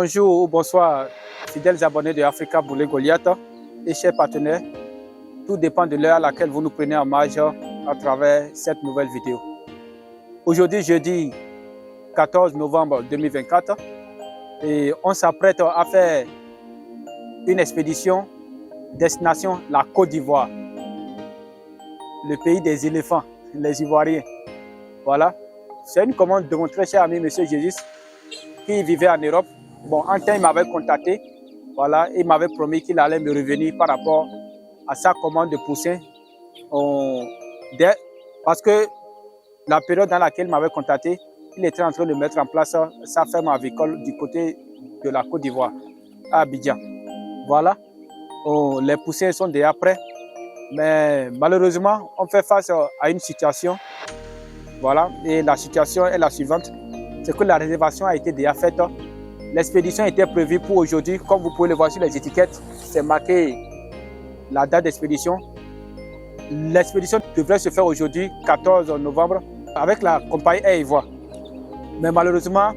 Bonjour ou bonsoir, fidèles abonnés de Africa Boulet Goliath et chers partenaires. Tout dépend de l'heure à laquelle vous nous prenez en marge à travers cette nouvelle vidéo. Aujourd'hui, jeudi 14 novembre 2024, et on s'apprête à faire une expédition destination la Côte d'Ivoire, le pays des éléphants, les Ivoiriens. Voilà, c'est une commande de mon très cher ami M. Jésus qui vivait en Europe. Bon, un temps, il m'avait contacté, voilà, il m'avait promis qu'il allait me revenir par rapport à sa commande de poussins. Parce que la période dans laquelle il m'avait contacté, il était en train de mettre en place sa ferme avicole du côté de la Côte d'Ivoire, à Abidjan. Voilà, les poussins sont déjà prêts, mais malheureusement, on fait face à une situation. Voilà, et la situation est la suivante, c'est que la réservation a été déjà faite. L'expédition était prévue pour aujourd'hui, comme vous pouvez le voir sur les étiquettes, c'est marqué la date d'expédition. L'expédition devrait se faire aujourd'hui, 14 novembre, avec la compagnie Air Ivoire. Mais malheureusement,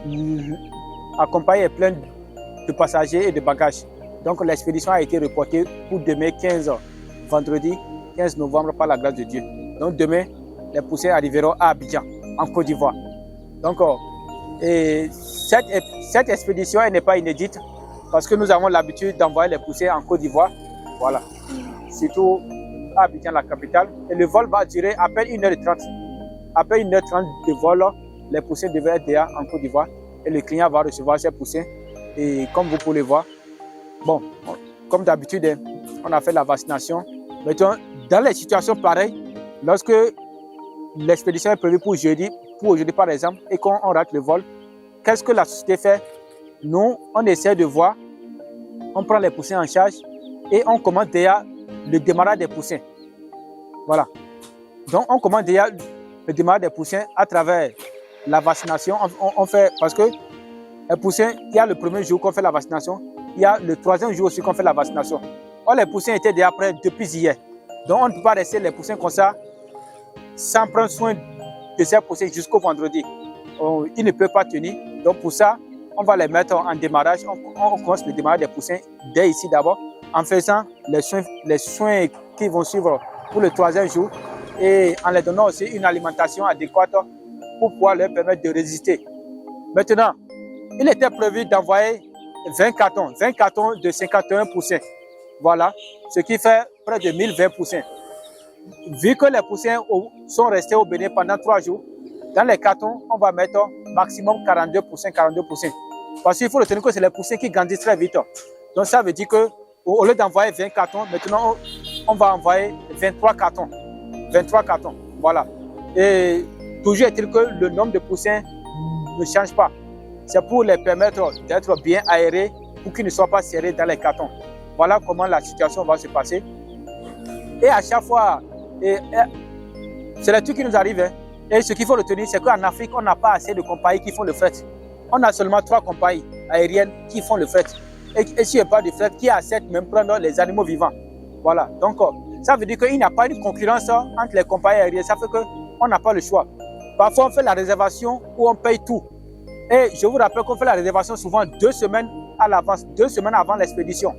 la compagnie est pleine de passagers et de bagages. Donc l'expédition a été reportée pour demain 15, vendredi 15 novembre par la grâce de Dieu. Donc demain, les poussins arriveront à Abidjan, en Côte d'Ivoire. Donc, et cette expédition n'est pas inédite parce que nous avons l'habitude d'envoyer les poussins en Côte d'Ivoire. Voilà, surtout à Abidjan, la capitale. Et le vol va durer à peine 1h30. Après 1h30 de vol, les poussins devaient être déjà en Côte d'Ivoire et le client va recevoir ses poussins. Et comme vous pouvez le voir, bon, comme d'habitude, on a fait la vaccination. Maintenant, dans les situations pareilles, lorsque l'expédition est prévue pour aujourd'hui par exemple, et qu'on rate le vol, qu'est-ce que la société fait? Nous, on essaie de voir, on prend les poussins en charge et on commande déjà le démarrage des poussins. Voilà. Donc, on commande déjà le démarrage des poussins à travers la vaccination. On fait, parce que les poussins, il y a le premier jour qu'on fait la vaccination, il y a le troisième jour aussi qu'on fait la vaccination. Or, les poussins étaient déjà prêts depuis hier. Donc, on ne peut pas laisser les poussins comme ça sans prendre soin de ces poussins jusqu'au vendredi. Ils ne peuvent pas tenir. Donc, pour ça, on va les mettre en démarrage. On commence le démarrage des poussins dès ici d'abord, en faisant les soins qui vont suivre pour le troisième jour et en leur donnant aussi une alimentation adéquate pour pouvoir leur permettre de résister. Maintenant, il était prévu d'envoyer 20 cartons de 51 poussins. Voilà, ce qui fait près de 1020 poussins. Vu que les poussins sont restés au Bénin pendant 3 jours, dans les cartons, on va mettre maximum 42 poussins. Parce qu'il faut retenir que c'est les poussins qui grandissent très vite. Donc ça veut dire qu'au lieu d'envoyer 20 cartons, maintenant on va envoyer 23 cartons. 23 cartons, voilà. Et toujours est-il que le nombre de poussins ne change pas. C'est pour les permettre d'être bien aérés pour qu'ils ne soient pas serrés dans les cartons. Voilà comment la situation va se passer. Et à chaque fois, c'est le truc qui nous arrive. Hein. Et ce qu'il faut retenir, c'est qu'en Afrique, on n'a pas assez de compagnies qui font le fret. On a seulement 3 compagnies aériennes qui font le fret. Et s'il n'y a pas de fret, qui acceptent même prendre les animaux vivants. Voilà. Donc, ça veut dire qu'il n'y a pas une concurrence entre les compagnies aériennes. Ça fait qu'on n'a pas le choix. Parfois, on fait la réservation où on paye tout. Et je vous rappelle qu'on fait la réservation souvent 2 semaines à l'avance, 2 semaines avant l'expédition.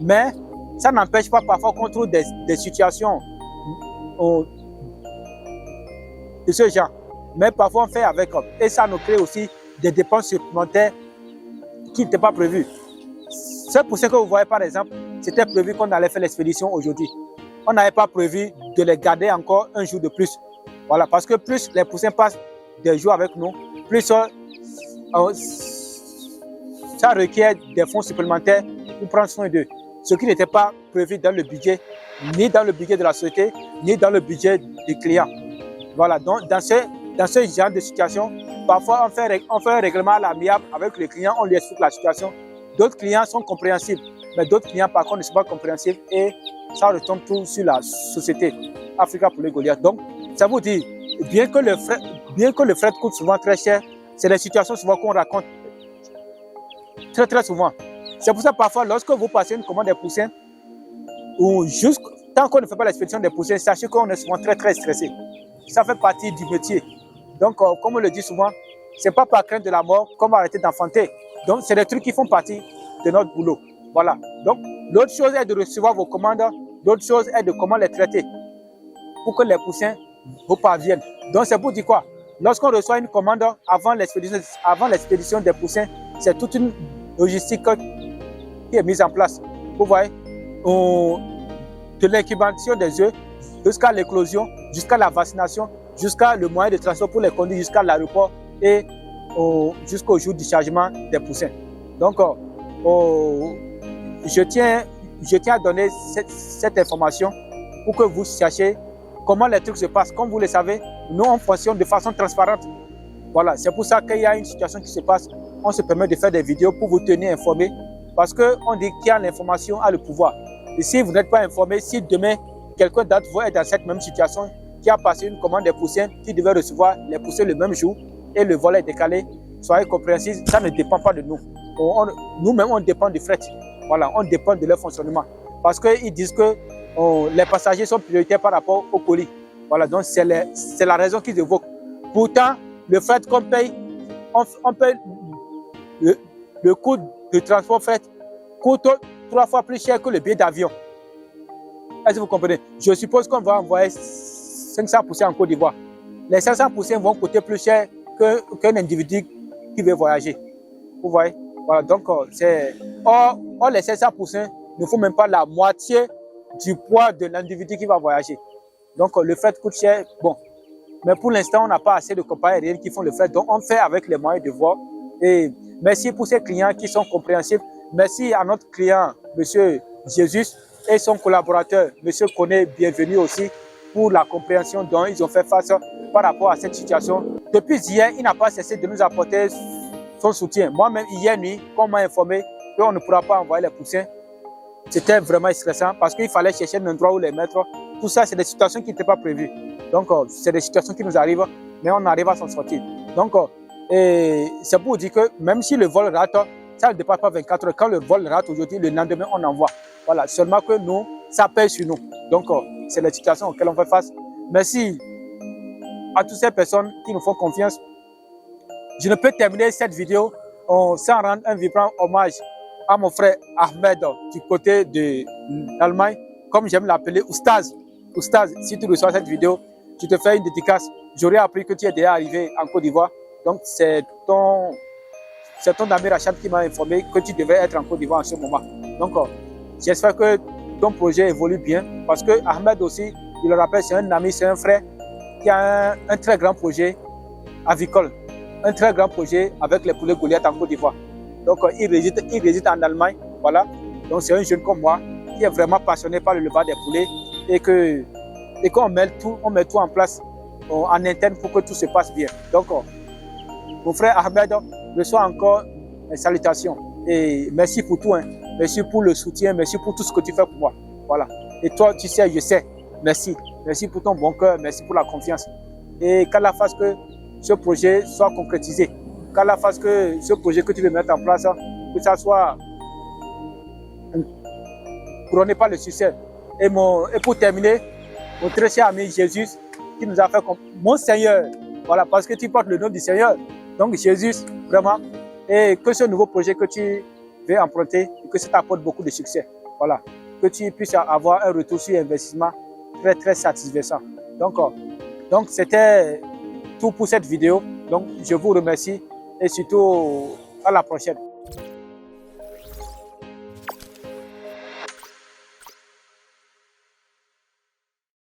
Mais ça n'empêche pas parfois qu'on trouve des situations de ce genre. Mais parfois on fait avec. Et ça nous crée aussi des dépenses supplémentaires qui n'étaient pas prévues. C'est pour ça que vous voyez par exemple, c'était prévu qu'on allait faire l'expédition aujourd'hui. On n'avait pas prévu de les garder encore un jour de plus. Voilà, parce que plus les poussins passent des jours avec nous, plus ça requiert des fonds supplémentaires pour prendre soin d'eux. Ce qui n'était pas prévu dans le budget, ni dans le budget de la société, ni dans le budget des clients. Voilà, donc dans ce genre de situation, parfois on fait un règlement à l'amiable avec le client, on lui explique la situation. D'autres clients sont compréhensibles, mais d'autres clients par contre ne sont pas compréhensibles et ça retombe tout sur la société Africa Boulet Goliath. Donc, ça vous dit, bien que le fret coûte souvent très cher, c'est les situations souvent qu'on raconte très souvent. C'est pour ça parfois, lorsque vous passez une commande des poussins, ou juste tant qu'on ne fait pas l'expédition des poussins, sachez qu'on est souvent très stressé. Ça fait partie du métier. Donc, comme on le dit souvent, ce n'est pas par crainte de la mort qu'on va arrêter d'enfanter. Donc, c'est des trucs qui font partie de notre boulot. Voilà. Donc, l'autre chose est de recevoir vos commandes. L'autre chose est de comment les traiter pour que les poussins vous parviennent. Donc, c'est pour dire quoi? Lorsqu'on reçoit une commande avant l'expédition des poussins, c'est toute une logistique qui est mise en place. Vous voyez, de l'incubation des œufs jusqu'à l'éclosion, jusqu'à la vaccination, jusqu'à le moyen de transport pour les conduire jusqu'à l'aéroport et jusqu'au jour du chargement des poussins. Donc, je tiens à donner cette information pour que vous sachiez comment les trucs se passent. Comme vous le savez, nous, on fonctionne de façon transparente. Voilà, c'est pour ça qu'il y a une situation qui se passe. On se permet de faire des vidéos pour vous tenir informés. Parce qu'on dit qu'il y a l'information a le pouvoir. Et si vous n'êtes pas informé, si demain, quelqu'un d'autre vous est dans cette même situation, qui a passé une commande des poussins, qui devait recevoir les poussins le même jour, et le vol est décalé, soyez compréhensifs, ça ne dépend pas de nous. Nous-mêmes, on dépend du fret. Voilà, on dépend de leur fonctionnement. Parce qu'ils disent que les passagers sont prioritaires par rapport au colis. Voilà, donc c'est la raison qu'ils évoquent. Pourtant, le fret qu'on paye, on paye le coût de transport fret coûte 3 fois plus cher que le billet d'avion. Est-ce que vous comprenez? Je suppose qu'on va envoyer 500 poussins en Côte d'Ivoire. Les 500 poussins vont coûter plus cher qu'un individu qui veut voyager. Vous voyez? Voilà, donc or les 500 poussins ne font même pas la moitié du poids de l'individu qui va voyager. Donc le fret coûte cher. Bon, mais pour l'instant, on n'a pas assez de compagnies aériennes qui font le fret. Donc on fait avec les moyens de voir. Et merci pour ces clients qui sont compréhensifs. Merci à notre client, Monsieur Jésus, et son collaborateur, Monsieur Koné, bienvenue aussi pour la compréhension dont ils ont fait face par rapport à cette situation. Depuis hier, il n'a pas cessé de nous apporter son soutien. Moi-même, hier nuit, quand on m'a informé qu'on ne pourra pas envoyer les poussins, c'était vraiment stressant parce qu'il fallait chercher un endroit où les mettre. Tout ça, c'est des situations qui n'étaient pas prévues. Donc, c'est des situations qui nous arrivent, mais on arrive à s'en sortir. Donc, c'est pour dire que même si le vol rate, ça ne dépasse pas 24 heures. Quand le vol rate aujourd'hui, le lendemain, on envoie. Voilà, seulement que nous, ça pèse sur nous. Donc, c'est la situation auxquelles on fait face. Merci à toutes ces personnes qui nous font confiance. Je ne peux terminer cette vidéo sans rendre un vibrant hommage à mon frère Ahmed du côté de l'Allemagne, comme j'aime l'appeler Oustaz. Oustaz, si tu reçois cette vidéo, je te fais une dédicace. J'aurais appris que tu es déjà arrivé en Côte d'Ivoire. Donc, c'est ton ami Rachad qui m'a informé que tu devais être en Côte d'Ivoire en ce moment. Donc, j'espère que ton projet évolue bien parce que Ahmed aussi, je le rappelle, c'est un ami, c'est un frère qui a un très grand projet avicole, un très grand projet avec les poulets Goliath en Côte d'Ivoire. Donc, il réside en Allemagne, voilà. Donc, c'est un jeune comme moi qui est vraiment passionné par le levage des poulets et qu'on met tout en place en interne pour que tout se passe bien. Donc, mon frère Ahmed reçoit encore mes salutations et merci pour tout, hein. Merci pour le soutien, merci pour tout ce que tu fais pour moi. Voilà. Et toi, tu sais, je sais. Merci. Merci pour ton bon cœur, merci pour la confiance. Et qu'Allah fasse que ce projet soit concrétisé. Qu'Allah fasse que ce projet que tu veux mettre en place, que ça soit couronné par le succès. Et pour terminer, mon très cher ami Jésus, qui nous a fait comme mon Seigneur. Voilà, parce que tu portes le nom du Seigneur. Donc Jésus, vraiment, et que ce nouveau projet que tu veux emprunter, que ça t'apporte beaucoup de succès. Voilà, que tu puisses avoir un retour sur investissement très très satisfaisant. Donc c'était tout pour cette vidéo. Donc je vous remercie et surtout à la prochaine.